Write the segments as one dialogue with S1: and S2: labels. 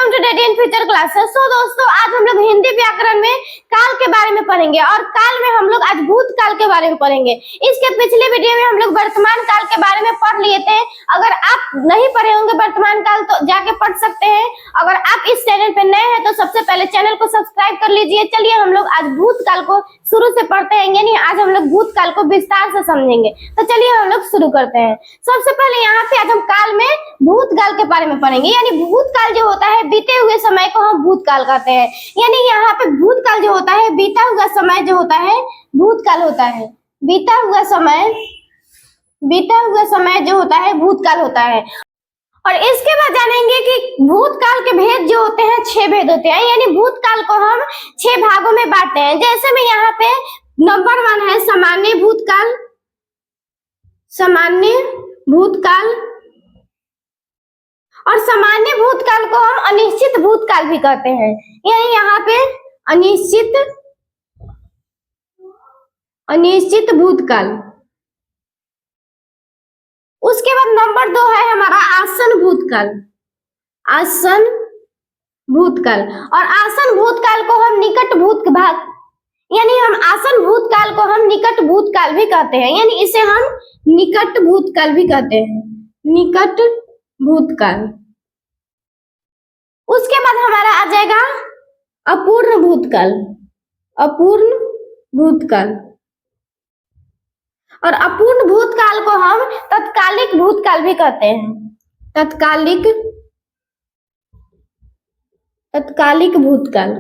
S1: Welcome to date in future classes. So दोस्तों, आज हम लोग हिंदी व्याकरण में काल के बारे में पढ़ेंगे और काल में हम लोग आज भूतकाल के बारे में पढ़ेंगे। इसके पिछले वीडियो में हम लोग वर्तमान काल के बारे में पढ़ लिए थे। अगर आप नहीं पढ़े होंगे वर्तमान काल तो जाके पढ़ सकते हैं। अगर आप इस चैनल पे नए हैं तो सबसे पहले चैनल को सब्सक्राइब कर लीजिए। चलिए हम लोग आज भूतकाल को शुरू से पढ़ते हैं, यानी आज हम लोग भूतकाल को विस्तार से समझेंगे। तो चलिए हम लोग शुरू करते हैं। सबसे पहले यहाँ पे आज हम काल में भूतकाल के बारे में पढ़ेंगे। यानी भूतकाल जो होता है, बीते हुए समय को हम भूतकाल कहते हैं। यानी यहाँ पे भूतकाल जो होता है, बीता हुआ समय जो होता है भूतकाल होता है। बीता हुआ समय जो होता है भूतकाल होता है। और इसके बाद जानेंगे कि भूतकाल के भेद जो होते हैं 6 भेद होते हैं। यानी भूतकाल को हम 6 भागों में बांटते हैं। जैसे में यहाँ पे नंबर 1 है सामान्य भूतकाल। सामान्य भूतकाल और सामान्य भूतकाल को हम अनिश्चित भूतकाल भी कहते हैं। यानी यहाँ पे अनिश्चित भूतकाल। उसके बाद नंबर 2 है हमारा आसन भूतकाल। आसन भूतकाल और आसन भूतकाल को हम निकट भूतकाल, यानी हम आसन भूतकाल को हम निकट भूतकाल भी कहते हैं। यानी इसे हम निकट भूतकाल भी कहते हैं। निकट भूतकाल। उसके बाद हमारा आ जाएगा अपूर्ण भूतकाल। अपूर्ण भूतकाल और अपूर्ण भूतकाल को हम तत्कालिक भूतकाल भी कहते हैं। तत्कालिक भूतकाल।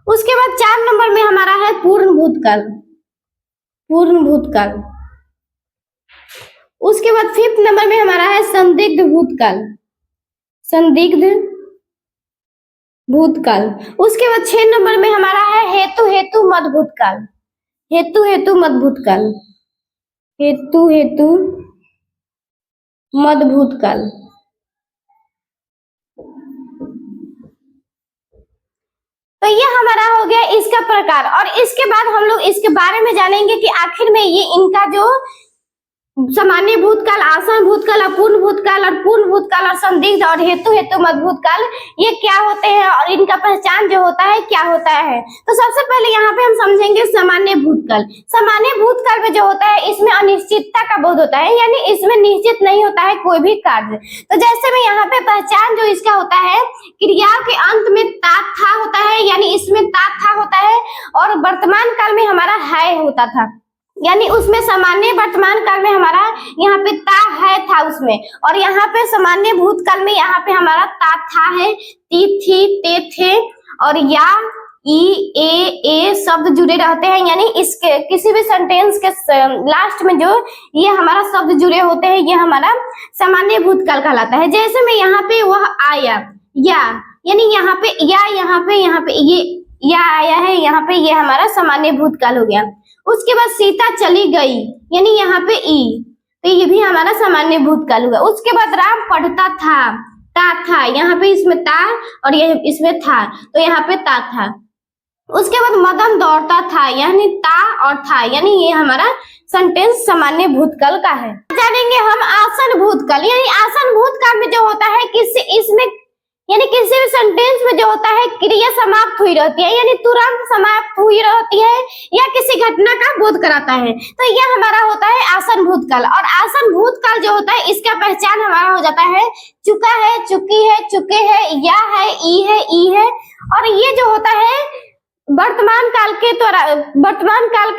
S1: उसके बाद 4 नंबर में हमारा है पूर्ण भूतकाल। पूर्ण भूतकाल। उसके बाद 5th नंबर में हमारा है संदिग्ध भूतकाल। संदिग्ध भूतकाल। उसके बाद 6 नंबर में हमारा है हेतु मद भूतकाल। हेतु मद भूतकाल। हेतु मद भूतकाल। तो ये हमारा हो गया इसका प्रकार। और इसके बाद हम लोग इसके बारे में जानेंगे कि आखिर में ये इनका जो सामान्य भूतकाल, आसन भूतकाल, अपूर्ण भूतकाल और पूर्ण भूतकाल और संदिग्ध और हेतु मद भूतकाल ये क्या होते हैं और इनका पहचान जो होता है क्या होता है। तो सबसे पहले यहाँ पे हम समझेंगे सामान्य भूतकाल। सामान्य भूतकाल में जो होता है इसमें अनिश्चितता का बोध होता है। यानी इसमें निश्चित नहीं होता है कोई भी कार्य। तो जैसे में यहाँ पे पहचान जो इसका होता है, क्रिया के अंत में ता था होता है, यानी इसमें ता था होता है। और वर्तमान काल में हमारा है होता था, यानी उसमें सामान्य वर्तमान काल में हमारा यहाँ पे ता है था उसमें। और यहाँ पे सामान्य भूतकाल में यहाँ पे हमारा ता था है, ती थी, ते थे और या, ई, ए शब्द जुड़े रहते हैं। यानी इसके किसी भी सेंटेंस के लास्ट में जो ये हमारा शब्द जुड़े होते हैं ये हमारा सामान्य भूतकाल कहलाता है। जैसे में यहाँ पे वह आया, या, यानी यहाँ पे या, यहाँ पे ये या आया है, यहाँ पे ये हमारा सामान्य भूतकाल हो गया। उसके बाद सीता चली गई, यानी यहाँ पे ई, तो ये भी हमारा सामान्य भूतकाल हुआ। उसके बाद राम पढ़ता था, ता था, यहाँ पे इसमें ता और ये इसमें था, तो यहाँ पे ता था। उसके बाद मदन दौड़ता था, यानी ता और था, यानी ये हमारा सेंटेंस सामान्य भूतकाल का है। जानेंगे हम आसन भूतकाल। यानी आसन भूतकाल में जो होता है यानी किसी भी सेंटेंस में जो होता है क्रिया समाप्त हुई रहती है, यानी तुरंत समाप्त हुई रहती है या किसी घटना का बोध कराता है, तो यह हमारा होता है आसन भूतकाल। और आसन भूतकाल जो होता है इसका पहचान हमारा हो जाता है चुका है, चुकी है, चुके है, या है, ई है। और ये जो होता है वर्तमान काल के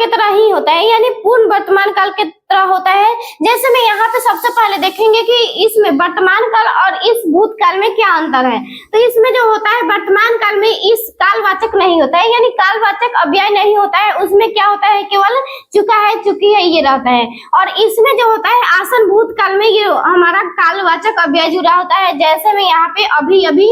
S1: तरह ही होता है, यानी पूर्ण वर्तमान काल के तरह होता है। जैसे मैं यहाँ पे सबसे पहले देखेंगे कि इसमें वर्तमान काल और इस भूतकाल में क्या अंतर है। तो इसमें जो होता है वर्तमान काल में इस कालवाचक नहीं होता है, यानी कालवाचक अव्यय नहीं होता है। उसमें क्या होता है, केवल चुका है, चुकी है ये रहता है। और इसमें जो होता है आसन भूतकाल में ये हमारा कालवाचक अव्यय जुड़ा होता है। जैसे मैं यहाँ पे अभी,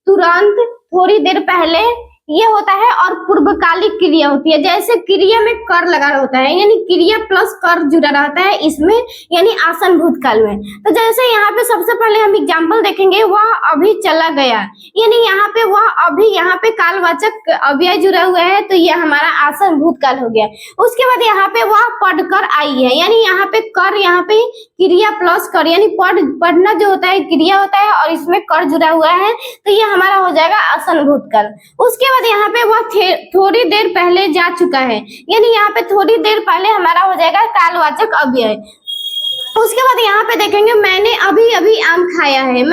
S1: तुरंत, थोड़ी देर पहले, ये होता है, और पूर्वकालिक क्रिया होती है। जैसे क्रिया में कर लगा होता है, यानी क्रिया प्लस कर जुड़ा रहता है इसमें, यानी आसन भूतकाल में। तो जैसे यहाँ पे सबसे पहले हम एग्जाम्पल देखेंगे, वह अभी चला गया, यानी यहाँ पे वह अभी, यहाँ पे कालवाचक अव्यय जुड़ा हुआ है, तो ये हमारा आसन भूतकाल हो गया। उसके बाद यहाँ पे वह पढ़कर आई है, यानी यहाँ पे कर, यहाँ पे क्रिया प्लस कर, यानी पढ़ना जो होता है क्रिया होता है और इसमें कर जुड़ा हुआ है, तो ये हमारा हो जाएगा आसन भूतकाल। उसके बाद यहाँ पे वह थोड़ी देर पहले जा चुका है, यानी यहाँ पे थोड़ी देर पहले हमारा हो जाएगा कालवाचक अव्यय। उसके बाद यहाँ पे देखेंगे मैंने अभी अभी आम खाया है,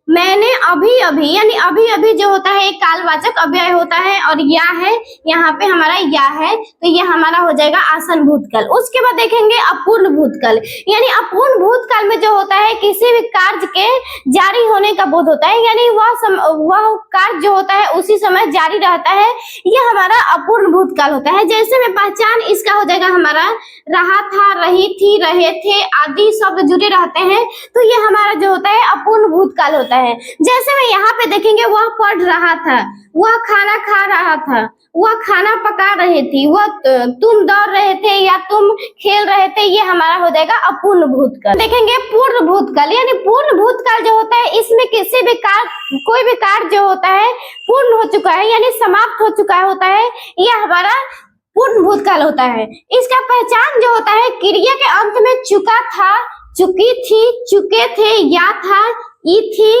S1: मैंने अभी अभी, यानी अभी अभी जो होता है एक कालवाचक अव्यय होता है, और या है, यहाँ पे हमारा या है, तो ये हमारा हो जाएगा आसन भूतकाल। उसके बाद देखेंगे अपूर्ण भूतकाल, यानी अपूर्ण भूतकाल में जो होता है किसी भी कार्य के जारी होने का बोध होता है, यानी वह कार्य जो होता है उसी समय जारी रहता है, यह हमारा अपूर्ण भूतकाल होता है। जैसे में पहचान इसका हो जाएगा हमारा रहा था, रही थी, रहे थे आदि शब्द जुड़े रहते हैं, तो ये हमारा जो होता है अपूर्ण भूतकाल होता है। जैसे मैं यहाँ पे देखेंगे वह पढ़ रहा था, वह खाना खा रहा था, वह खाना पका रही थी, वह तुम दौड़ रहे थे या तुम खेल रहे थे, ये हमारा हो जाएगा अपूर्ण भूतकाल। देखेंगे पूर्ण भूतकाल, यानी पूर्ण भूतकाल जो होता है इसमें किसी भी कार्य, कोई भी कार्य जो होता है पूर्ण हो चुका है, यानी समाप्त हो चुका होता है, यह हमारा पूर्ण भूतकाल होता है। इसका पहचान जो होता है क्रिया के अंत में चुका था, चुकी थी, चुके थे, या था, ई थी,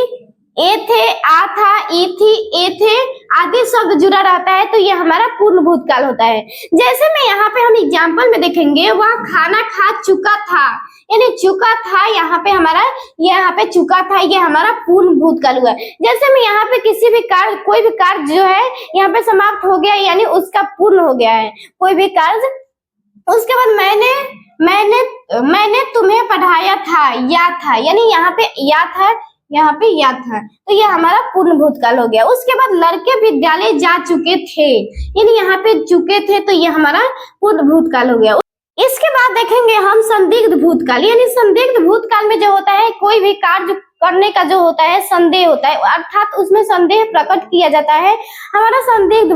S1: ए थे, आ था, ई थी, ए थे आदि शब्द जुड़ा रहता है, तो ये हमारा पूर्ण भूतकाल होता है। जैसे में यहाँ पे हम एग्जाम्पल में देखेंगे वह खाना खा चुका था, यानी चुका था, यहाँ पे हमारा, यहाँ पे चुका था, ये हमारा पूर्ण भूतकाल हुआ। जैसे में यहाँ पे किसी भी कार्य, कोई भी कार्य जो है यहाँ पे समाप्त हो गया, यानी उसका पूर्ण हो गया है कोई भी कार्य। उसके बाद मैंने तुम्हें पढ़ाया था, या था, यानी यहाँ पे या था, यहाँ पे या था, तो ये हमारा पूर्ण भूतकाल हो गया। उसके बाद लड़के विद्यालय जा चुके थे, यानी यहाँ पे चुके थे, तो ये हमारा पूर्ण भूतकाल हो गया। इसके बाद देखेंगे हम संदिग्ध भूतकाल, यानी संदिग्ध भूतकाल में जो होता है कोई भी कार्य करने का जो होता है संदेह होता है, अर्थात उसमें संदेह प्रकट किया जाता है, हमारा संदिग्ध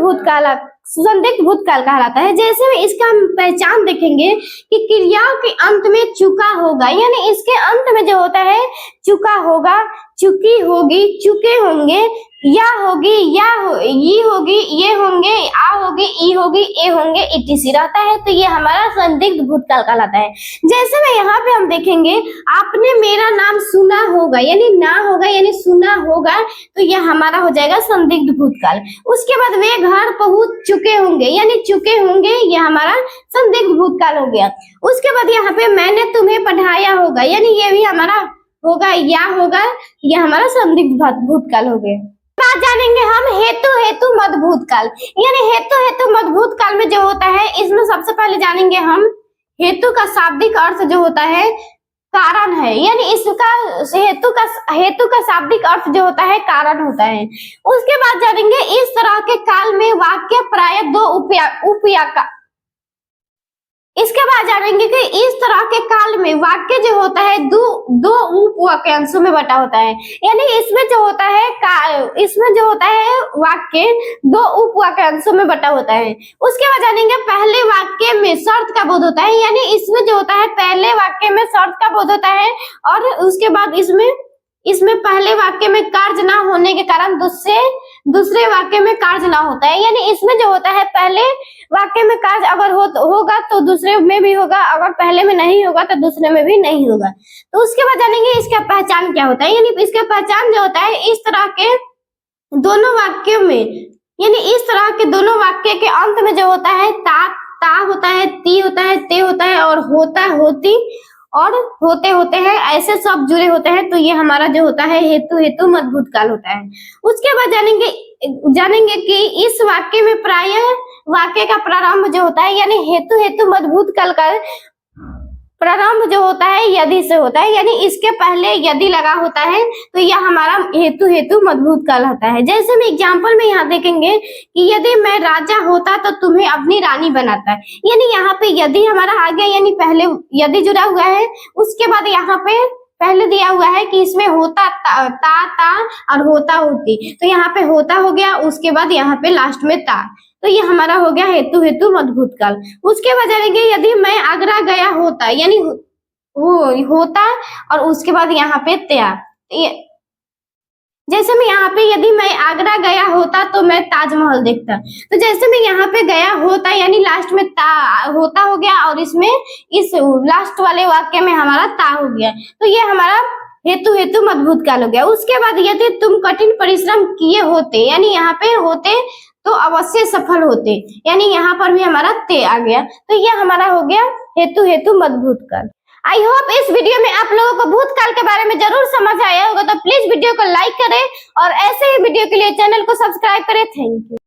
S1: भूतकाल कहलाता है। जैसे में इसका हम पहचान देखेंगे कि क्रियाओं के अंत में चुका होगा, यानी इसके अंत में जो होता है चुका होगा, चुकी होगी, चुके होंगे, या होगी, ई होगी, ये होंगे, आ होगी, ई होगी, ए होंगे, इटीसी रहता है, तो ये हमारा संदिग्ध भूतकाल कहलाता है। जैसे में यहाँ पे हम देखेंगे आपने मेरा नाम सुना होगा, यानी ना होगा, यानी सुना होगा, तो ये हमारा हो जाएगा संदिग्ध भूतकाल। उसके बाद वे घर पहुंच चुके होंगे, यानी चुके होंगे, ये हमारा संदिग्ध भूतकाल हो गया। उसके बाद यहाँ पे मैंने तुम्हें पढ़ाया होगा, यानी ये भी हमारा होगा, या होगा, यह हमारा संदिग्ध भूतकाल हो गया। बात जानेंगे हम हेतु मद भूतकाल, यानी हेतु मद भूतकाल में जो होता है इसमें सबसे पहले जानेंगे हम हेतु का शाब्दिक अर्थ जो होता है कारण है, यानी इसका हेतु का शाब्दिक अर्थ जो होता है कारण होता है। उसके बाद जानेंगे इस तरह के काल में वाक्य प्राय दो उपयाका, इसके बाद जानेंगे कि इस तरह के काल में वाक्य जो होता है दो उप वाक्यांशों में बटा होता है, यानी इसमें जो होता है वाक्य दो उप वाक्यांशों में बटा होता है। उसके बाद जानेंगे पहले वाक्य में शर्त का बोध होता है, यानी इसमें जो होता है पहले वाक्य में शर्त का बोध होता है, और उसके बाद इसमें पहले वाक्य में कार्य ना होने के कारण दूसरे वाक्य में कार्य ना होता है, यानी इसमें जो होता है पहले वाक्य में कार्य अगर होगा तो दूसरे में भी होगा, अगर पहले में नहीं होगा तो दूसरे में भी नहीं होगा। तो उसके बाद जानेंगे इसका पहचान क्या होता है, यानी इसका पहचान जो होता है इस तरह के दोनों वाक्यों में, यानी इस तरह के दोनों वाक्य के अंत में जो होता है ता होता है, ती होता है, ते होता है, और होता, होती और होते हैं, ऐसे सब जुड़े होते हैं, तो ये हमारा जो होता है हेतु मद भूतकाल होता है। उसके बाद जानेंगे कि इस वाक्य में प्राय वाक्य का प्रारंभ जो होता है, यानी हेतु मद भूतकाल का प्रारंभ जो होता है यदि से होता है, यानी इसके पहले यदि लगा होता है, तो यह हमारा हेतु मद भूतकाल होता है। जैसे हम एग्जाम्पल में यहाँ देखेंगे कि यदि मैं राजा होता तो तुम्हें अपनी रानी बनाता, यानी यहाँ पे यदि हमारा आ गया, यानी पहले यदि जुड़ा हुआ है, उसके बाद यहाँ पे पहले दिया हुआ है कि इसमें होता ता और होता होती, तो यहाँ पे होता हो गया, उसके बाद यहाँ पे लास्ट में ता, तो ये हमारा हो गया हेतु हेतु मध्य भूतकाल। उसके बाद जानेंगे यदि मैं आगरा गया होता, यानी वो होता और उसके बाद यहाँ पे त्या, जैसे मैं यहाँ पे यदि मैं आगरा गया होता तो मैं ताजमहल देखता, तो जैसे मैं यहाँ पे गया होता यानी लास्ट में ता होता हो गया और इसमें इस लास्ट वाले वाक्य में हमारा ता हो गया, तो ये हमारा हेतु हेतु मध्य भूतकाल हो गया। उसके बाद यदि तुम कठिन परिश्रम किए होते, यानी यहाँ पे होते तो अवश्य सफल होते, यानी यहाँ पर भी हमारा ते आ गया, तो ये हमारा हो गया हेतु हेतु मध्य भूतकाल। आई होप इस वीडियो में आप लोगों को भूतकाल के बारे में जरूर समझ आया होगा, तो प्लीज वीडियो को लाइक करें और ऐसे ही वीडियो के लिए चैनल को सब्सक्राइब करें। Thank you.